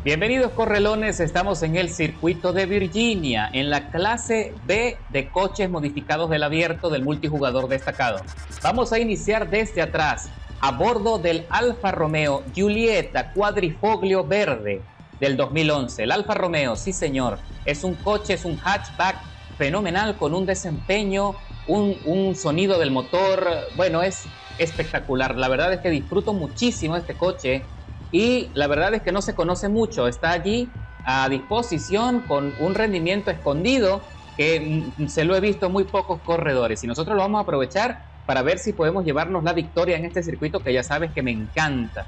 Bienvenidos correlones, estamos en el circuito de Virginia, en la clase B de coches modificados del abierto del multijugador destacado. Vamos a iniciar desde atrás, a bordo del Alfa Romeo Giulietta Quadrifoglio Verde del 2011. El Alfa Romeo, sí señor, es un coche, es un hatchback fenomenal con un desempeño, un sonido del motor, bueno, es espectacular. La verdad es que disfruto muchísimo este coche. Y la verdad es que no se conoce mucho, está allí a disposición con un rendimiento escondido que se lo he visto muy pocos corredores y nosotros lo vamos a aprovechar para ver si podemos llevarnos la victoria en este circuito que ya sabes que me encanta.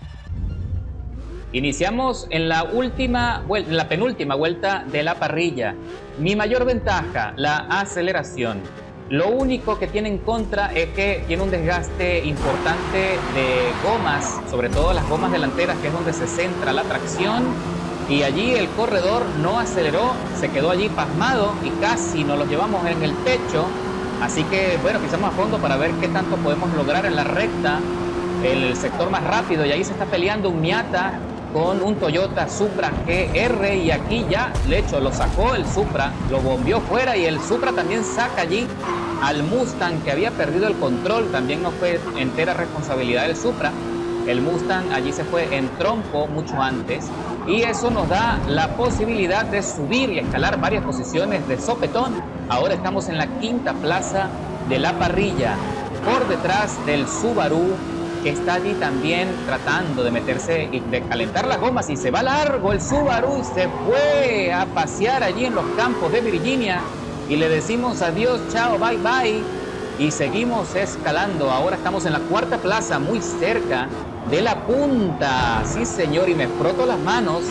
Iniciamos en la penúltima vuelta de la parrilla. Mi mayor ventaja, la aceleración. Lo único que tiene en contra es que tiene un desgaste importante de gomas, sobre todo las gomas delanteras, que es donde se centra la tracción. Y allí el corredor no aceleró, se quedó allí pasmado y casi nos lo llevamos en el pecho. Así que, bueno, pisamos a fondo para ver qué tanto podemos lograr en la recta, el sector más rápido. Y ahí se está peleando un Miata con un Toyota Supra GR y aquí ya, de hecho, lo sacó el Supra, lo bombeó fuera y el Supra también saca allí al Mustang que había perdido el control. También no fue entera responsabilidad del Supra. El Mustang allí se fue en trompo mucho antes y eso nos da la posibilidad de subir y escalar varias posiciones de sopetón. Ahora estamos en la quinta plaza de la parrilla, por detrás del Subaru, que está allí también tratando de meterse y de calentar las gomas y se va largo el Subaru y se fue a pasear allí en los campos de Virginia y le decimos adiós, chao, bye bye y seguimos escalando. Ahora estamos en la cuarta plaza, muy cerca de la punta, sí señor, y me froto las manos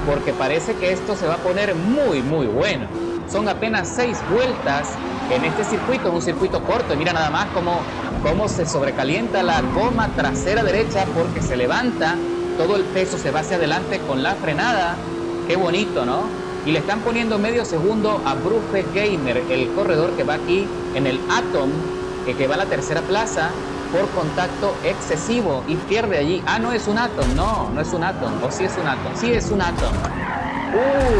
porque parece que esto se va a poner muy bueno. Son apenas 6 vueltas en este circuito, es un circuito corto y mira nada más cómo se sobrecalienta la goma trasera derecha porque se levanta, todo el peso se va hacia adelante con la frenada. Qué bonito, ¿no? Y le están poniendo medio segundo a Bruce Gamer, el corredor que va aquí en el Atom, que va a la tercera plaza por contacto excesivo y pierde allí. Ah, no es un Atom, no es un Atom, o sí es un Atom, sí es un Atom.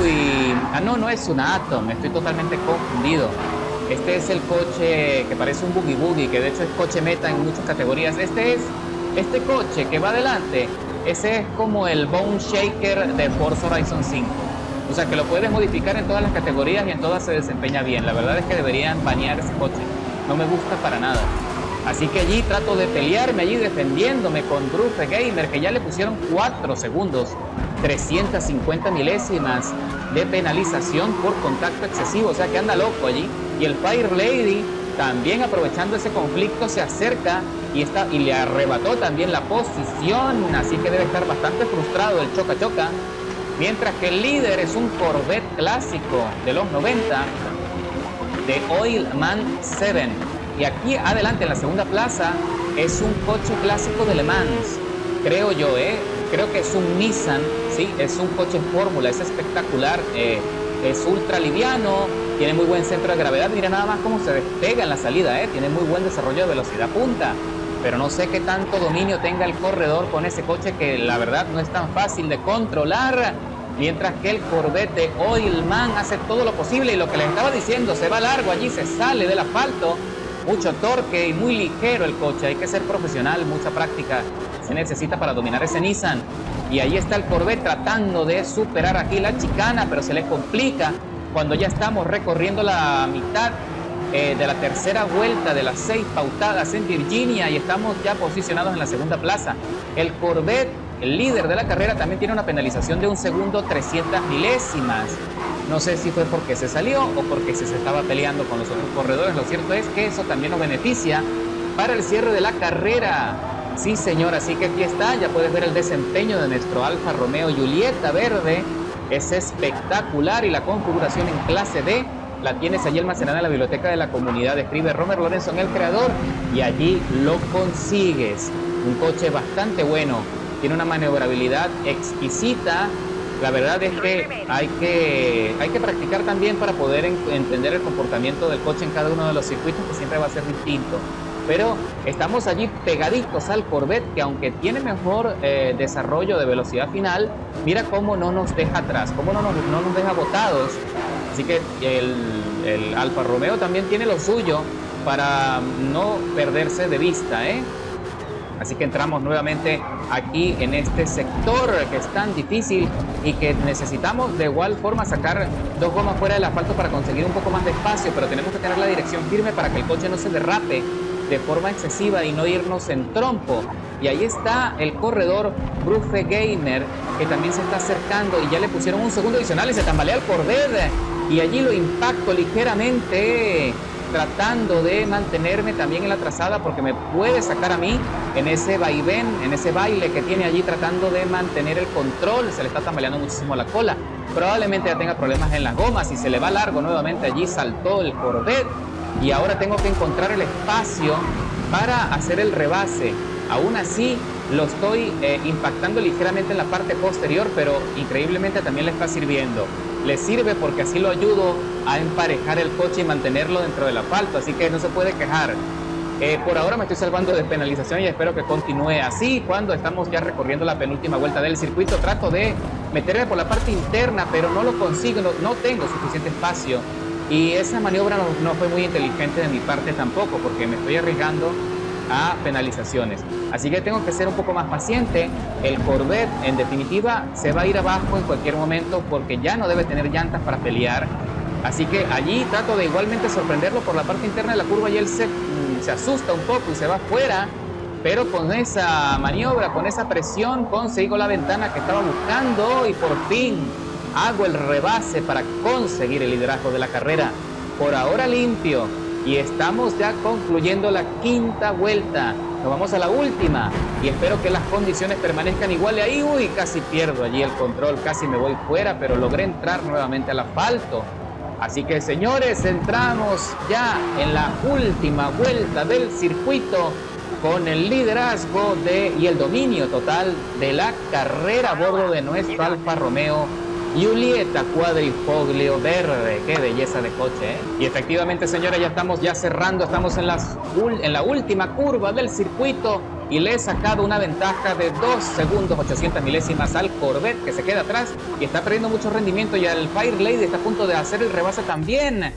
Uy, no es un Atom, estoy totalmente confundido. Este es el coche que parece un Boogie Boogie, que de hecho es coche meta en muchas categorías. Este coche que va adelante, ese es como el Bone Shaker de Forza Horizon 5. O sea que lo puedes modificar en todas las categorías y en todas se desempeña bien. La verdad es que deberían banear ese coche, no me gusta para nada. Así que allí trato de pelearme, allí defendiéndome con Bruce Gamer, que ya le pusieron 4 segundos, 350 milésimas de penalización por contacto excesivo, o sea que anda loco allí. Y el Fire Lady, también aprovechando ese conflicto, se acerca y le arrebató también la posición, así que debe estar bastante frustrado el choca. Mientras que el líder es un Corvette clásico de los 90 de Oilman 7. Y aquí adelante en la segunda plaza es un coche clásico de Le Mans, creo yo, creo que es un Nissan, sí, es un coche fórmula, es espectacular, es ultra liviano, tiene muy buen centro de gravedad, mira nada más cómo se despega en la salida, tiene muy buen desarrollo de velocidad punta, pero no sé qué tanto dominio tenga el corredor con ese coche que la verdad no es tan fácil de controlar, mientras que el Corvette de Oilman hace todo lo posible y lo que les estaba diciendo, se va largo allí, se sale del asfalto. Mucho torque y muy ligero el coche, hay que ser profesional, mucha práctica se necesita para dominar ese Nissan. Y ahí está el Corvette tratando de superar aquí la chicana, pero se le complica cuando ya estamos recorriendo la mitad de la tercera vuelta de las 6 pautadas en Virginia y estamos ya posicionados en la segunda plaza. El Corvette, el líder de la carrera, también tiene una penalización de 1 segundo 300 milésimas. No sé si fue porque se salió o porque se estaba peleando con los otros corredores. Lo cierto es que eso también nos beneficia para el cierre de la carrera. Sí, señor, así que aquí está. Ya puedes ver el desempeño de nuestro Alfa Romeo Giulietta Verde. Es espectacular y la configuración en clase D la tienes allí almacenada en la biblioteca de la comunidad. Escribe Romer Lorenzo en el creador y allí lo consigues. Un coche bastante bueno. Tiene una maniobrabilidad exquisita. La verdad es que hay que practicar también para poder entender el comportamiento del coche en cada uno de los circuitos, que siempre va a ser distinto. pero estamos allí pegaditos al Corvette, que aunque tiene mejor desarrollo de velocidad final, mira cómo no nos deja atrás, cómo no nos deja botados. Así que el Alfa Romeo también tiene lo suyo para no perderse de vista, ¿eh? Así que entramos nuevamente aquí en este sector que es tan difícil y que necesitamos de igual forma sacar dos gomas fuera del asfalto para conseguir un poco más de espacio, pero tenemos que tener la dirección firme para que el coche no se derrape de forma excesiva y no irnos en trompo. Y ahí está el corredor Bruce Gamer, que también se está acercando y ya le pusieron un segundo adicional y se tambalea el Corvette y allí lo impacto ligeramente, tratando de mantenerme también en la trazada porque me puede sacar a mí en ese vaivén, en ese baile que tiene allí tratando de mantener el control. Se le está tambaleando muchísimo la cola, probablemente ya tenga problemas en las gomas y se le va largo nuevamente. Allí saltó el Corvette y ahora tengo que encontrar el espacio para hacer el rebase. Aún así lo estoy impactando ligeramente en la parte posterior, pero increíblemente también le está sirviendo. Le sirve porque así lo ayudo a emparejar el coche y mantenerlo dentro del asfalto, así que no se puede quejar. Por ahora me estoy salvando de penalización y espero que continúe así. Cuando estamos ya recorriendo la penúltima vuelta del circuito, trato de meterme por la parte interna, pero no lo consigo, no tengo suficiente espacio. Y esa maniobra no fue muy inteligente de mi parte tampoco, porque me estoy arriesgando a penalizaciones. Así que tengo que ser un poco más paciente. El Corvette en definitiva se va a ir abajo en cualquier momento porque ya no debe tener llantas para pelear. Así que allí trato de igualmente sorprenderlo por la parte interna de la curva y él se asusta un poco y se va afuera, pero con esa maniobra, con esa presión consigo la ventana que estaba buscando y por fin hago el rebase para conseguir el liderazgo de la carrera. Por ahora limpio y estamos ya concluyendo la quinta vuelta. Nos vamos a la última y espero que las condiciones permanezcan iguales. Ahí, uy, casi pierdo allí el control, casi me voy fuera, pero logré entrar nuevamente al asfalto. Así que, señores, entramos ya en la última vuelta del circuito con el liderazgo y el dominio total de la carrera a bordo de nuestro Alfa Romeo Giulietta Quadrifoglio Verde. Qué belleza de coche, ¿eh? Y efectivamente, señores, ya estamos cerrando, estamos en la última curva del circuito y le he sacado una ventaja de 2 segundos 800 milésimas al Corvette, que se queda atrás y está perdiendo mucho rendimiento, y al Fairlady está a punto de hacer el rebase también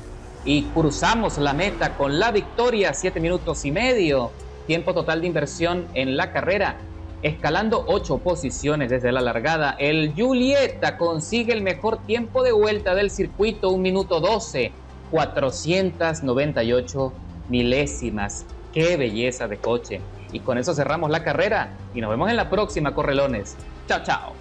y cruzamos la meta con la victoria. 7 minutos y medio, tiempo total de inversión en la carrera, escalando 8 posiciones desde la largada. El Giulietta consigue el mejor tiempo de vuelta del circuito, 1 minuto 12, 498 milésimas. ¡Qué belleza de coche! Y con eso cerramos la carrera y nos vemos en la próxima, correlones. ¡Chao, chao!